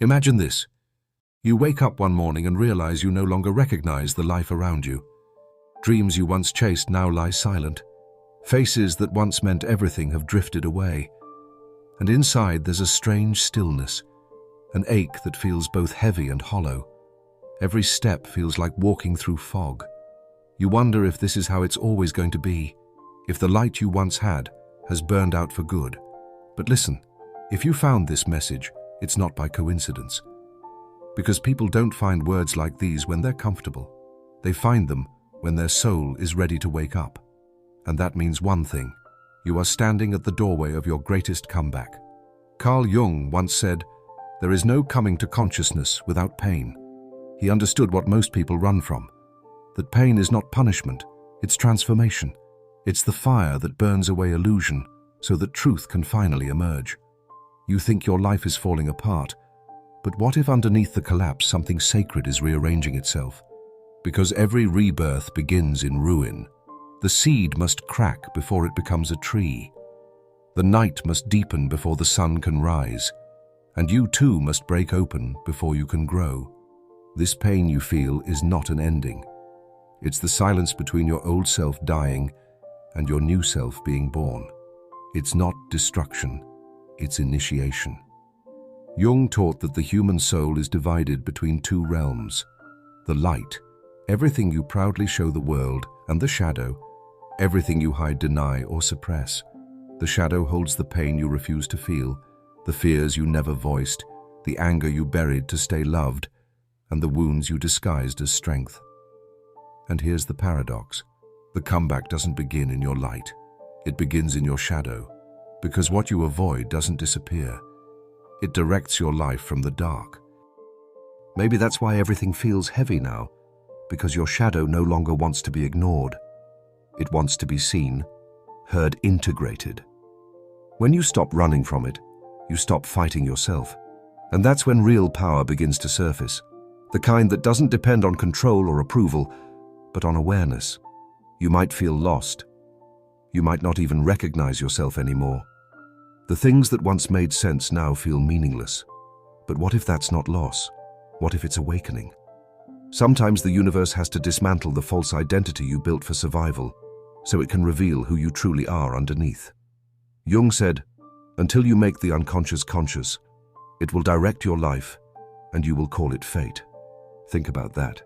Imagine this. You wake up one morning and realize you no longer recognize the life around you. Dreams you once chased now lie silent. Faces that once meant everything have drifted away. And inside there's a strange stillness, an ache that feels both heavy and hollow. Every step feels like walking through fog. You wonder if this is how it's always going to be, if the light you once had has burned out for good. But listen, if you found this message, it's not by coincidence. Because people don't find words like these when they're comfortable. They find them when their soul is ready to wake up. And that means one thing: you are standing at the doorway of your greatest comeback. Carl Jung once said, "There is no coming to consciousness without pain." He understood what most people run from, that pain is not punishment, it's transformation. It's the fire that burns away illusion so that truth can finally emerge. You think your life is falling apart, but what if underneath the collapse something sacred is rearranging itself? Because every rebirth begins in ruin. The seed must crack before it becomes a tree. The night must deepen before the sun can rise. And you too must break open before you can grow. This pain you feel is not an ending. It's the silence between your old self dying and your new self being born. It's not destruction, it's initiation. Jung taught that the human soul is divided between two realms: the light, everything you proudly show the world, and the shadow, everything you hide, deny, or suppress. The shadow holds the pain you refuse to feel, the fears you never voiced, the anger you buried to stay loved, and the wounds you disguised as strength. And here's the paradox. The comeback doesn't begin in your light. It begins in your shadow, because what you avoid doesn't disappear. It directs your life from the dark. Maybe that's why everything feels heavy now, because your shadow no longer wants to be ignored. It wants to be seen, heard, integrated. When you stop running from it, you stop fighting yourself. And that's when real power begins to surface. The kind that doesn't depend on control or approval, but on awareness. You might feel lost. You might not even recognize yourself anymore. The things that once made sense now feel meaningless. But what if that's not loss? What if it's awakening? Sometimes the universe has to dismantle the false identity you built for survival, so it can reveal who you truly are underneath. Jung said, "Until you make the unconscious conscious, it will direct your life, and you will call it fate." Think about that.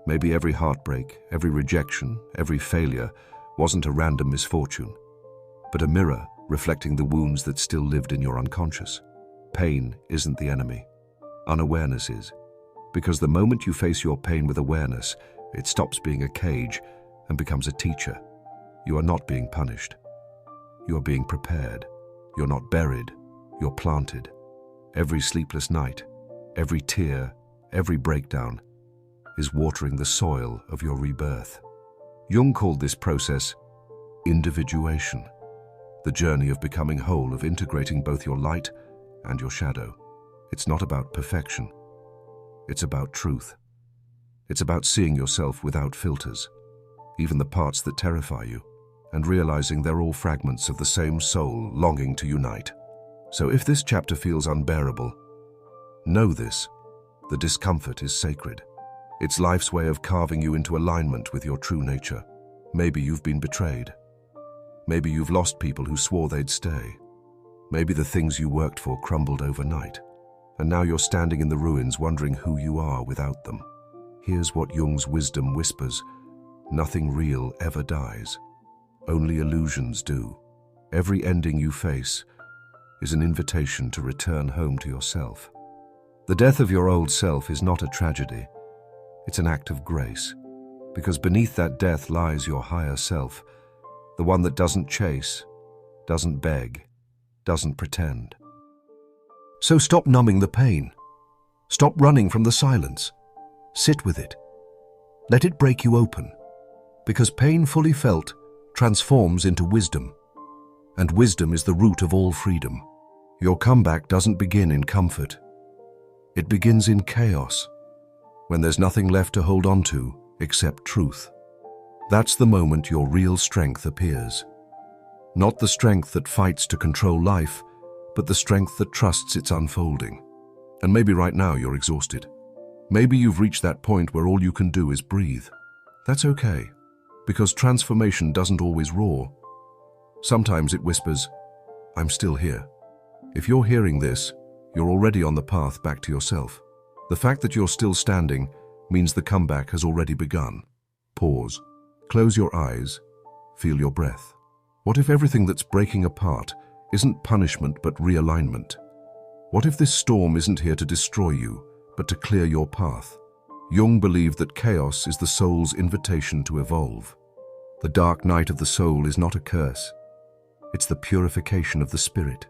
Maybe every heartbreak, every rejection, every failure wasn't a random misfortune, but a mirror reflecting the wounds that still lived in your unconscious. Pain isn't the enemy. Unawareness is. Because the moment you face your pain with awareness, it stops being a cage and becomes a teacher. You are not being punished. You are being prepared. You're not buried. You're planted. Every sleepless night, every tear, every breakdown is watering the soil of your rebirth. Jung called this process individuation, the journey of becoming whole, of integrating both your light and your shadow. It's not about perfection. It's about truth. It's about seeing yourself without filters, even the parts that terrify you, and realizing they're all fragments of the same soul longing to unite. So if this chapter feels unbearable, know this: the discomfort is sacred. It's life's way of carving you into alignment with your true nature. Maybe you've been betrayed. Maybe you've lost people who swore they'd stay. Maybe the things you worked for crumbled overnight, and now you're standing in the ruins wondering who you are without them. Here's what Jung's wisdom whispers: nothing real ever dies. Only illusions do. Every ending you face is an invitation to return home to yourself. The death of your old self is not a tragedy. It's an act of grace, because beneath that death lies your higher self, the one that doesn't chase, doesn't beg, doesn't pretend. So stop numbing the pain. Stop running from the silence. Sit with it. Let it break you open, because pain fully felt transforms into wisdom, and wisdom is the root of all freedom. Your comeback doesn't begin in comfort. It begins in chaos, when there's nothing left to hold on to except truth. That's the moment your real strength appears. Not the strength that fights to control life, but the strength that trusts its unfolding. And maybe right now you're exhausted. Maybe you've reached that point where all you can do is breathe. That's okay, because transformation doesn't always roar. Sometimes it whispers, "I'm still here." If you're hearing this, you're already on the path back to yourself. The fact that you're still standing means the comeback has already begun. Pause. Close your eyes. Feel your breath. What if everything that's breaking apart isn't punishment but realignment? What if this storm isn't here to destroy you, but to clear your path? Jung believed that chaos is the soul's invitation to evolve. The dark night of the soul is not a curse. It's the purification of the spirit.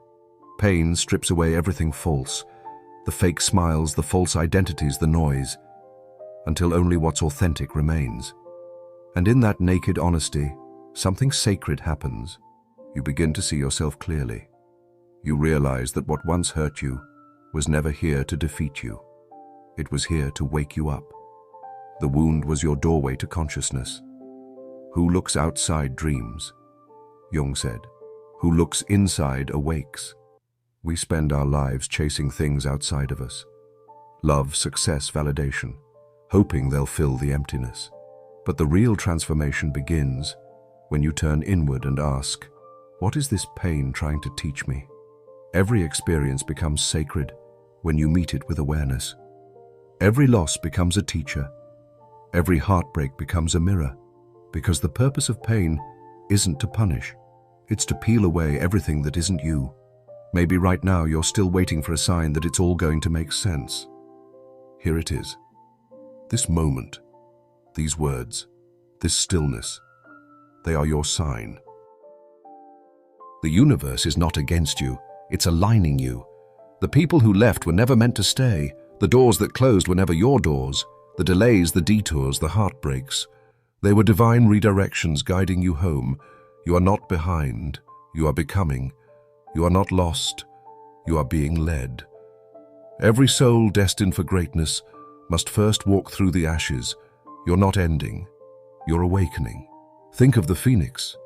Pain strips away everything false, the fake smiles, the false identities, the noise, until only what's authentic remains. And in that naked honesty, something sacred happens. You begin to see yourself clearly. You realize that what once hurt you was never here to defeat you. It was here to wake you up. The wound was your doorway to consciousness. Who looks outside dreams, Jung said. Who looks inside awakes. We spend our lives chasing things outside of us. Love, success, validation, hoping they'll fill the emptiness. But the real transformation begins when you turn inward and ask, what is this pain trying to teach me? Every experience becomes sacred when you meet it with awareness. Every loss becomes a teacher. Every heartbreak becomes a mirror, because the purpose of pain isn't to punish. It's to peel away everything that isn't you. Maybe right now you're still waiting for a sign that it's all going to make sense. Here it is. This moment, these words, this stillness, they are your sign. The universe is not against you, it's aligning you. The people who left were never meant to stay. The doors that closed were never your doors. The delays, the detours, the heartbreaks. They were divine redirections guiding you home. You are not behind. You are becoming. You are not lost. You are being led. Every soul destined for greatness must first walk through the ashes. You're not ending. You're awakening. Think of the phoenix.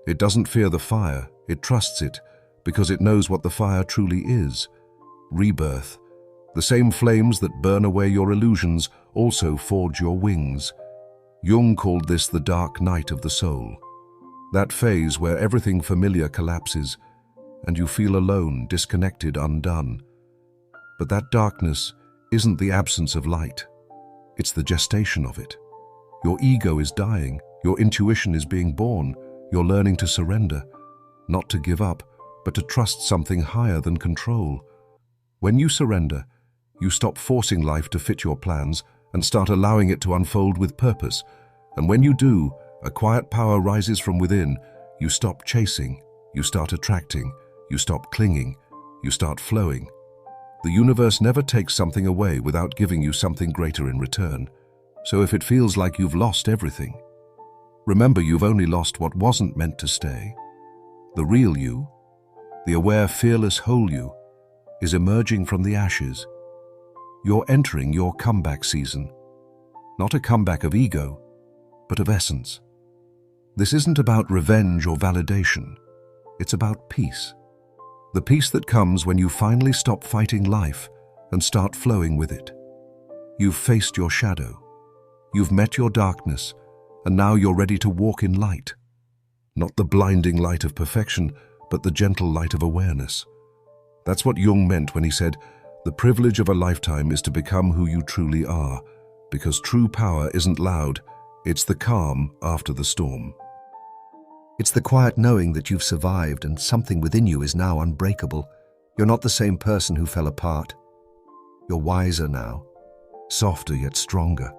It doesn't fear the fire. It trusts it because it knows what the fire truly is. Rebirth. The same flames that burn away your illusions also forge your wings. Jung called this the dark night of the soul. That phase where everything familiar collapses and you feel alone, disconnected, undone. But that darkness isn't the absence of light. It's the gestation of it. Your ego is dying. Your intuition is being born. You're learning to surrender, not to give up, but to trust something higher than control. When you surrender, you stop forcing life to fit your plans and start allowing it to unfold with purpose. And when you do, a quiet power rises from within. You stop chasing, you start attracting, you stop clinging, you start flowing. The universe never takes something away without giving you something greater in return. So if it feels like you've lost everything, remember you've only lost what wasn't meant to stay. The real you, the aware, fearless whole you, is emerging from the ashes. You're entering your comeback season. Not a comeback of ego, but of essence. This isn't about revenge or validation. It's about peace. The peace that comes when you finally stop fighting life and start flowing with it. You've faced your shadow. You've met your darkness, and now you're ready to walk in light. Not the blinding light of perfection, but the gentle light of awareness. That's what Jung meant when he said, the privilege of a lifetime is to become who you truly are, because true power isn't loud, it's the calm after the storm. It's the quiet knowing that you've survived and something within you is now unbreakable. You're not the same person who fell apart. You're wiser now, softer yet stronger,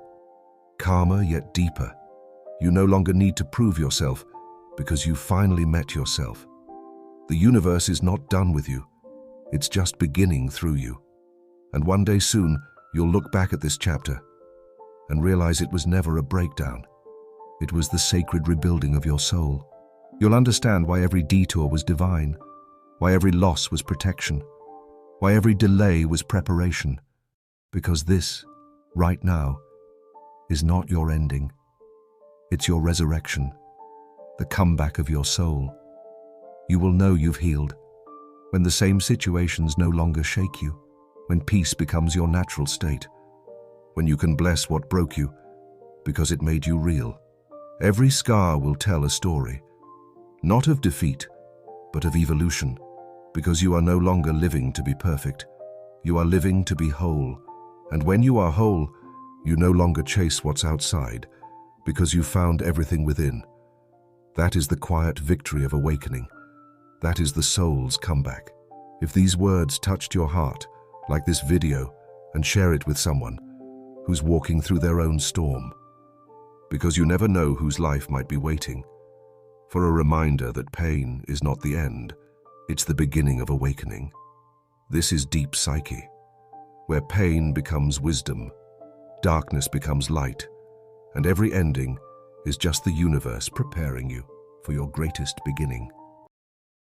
calmer yet deeper. You no longer need to prove yourself because you finally met yourself. The universe is not done with you. It's just beginning through you. And one day soon, you'll look back at this chapter and realize it was never a breakdown. It was the sacred rebuilding of your soul. You'll understand why every detour was divine, why every loss was protection, why every delay was preparation. Because this, right now, is not your ending. It's your resurrection, the comeback of your soul. You will know you've healed when the same situations no longer shake you. when peace becomes your natural state, when you can bless what broke you because it made you real. Every scar will tell a story, not of defeat, but of evolution, because you are no longer living to be perfect. You are living to be whole, and when you are whole, you no longer chase what's outside, because you found everything within. That is the quiet victory of awakening. That is the soul's comeback. If these words touched your heart, like this video, and share it with someone who's walking through their own storm, because you never know whose life might be waiting for a reminder that pain is not the end, it's the beginning of awakening. This is Deep Psyche, where pain becomes wisdom, darkness becomes light, and every ending is just the universe preparing you for your greatest beginning.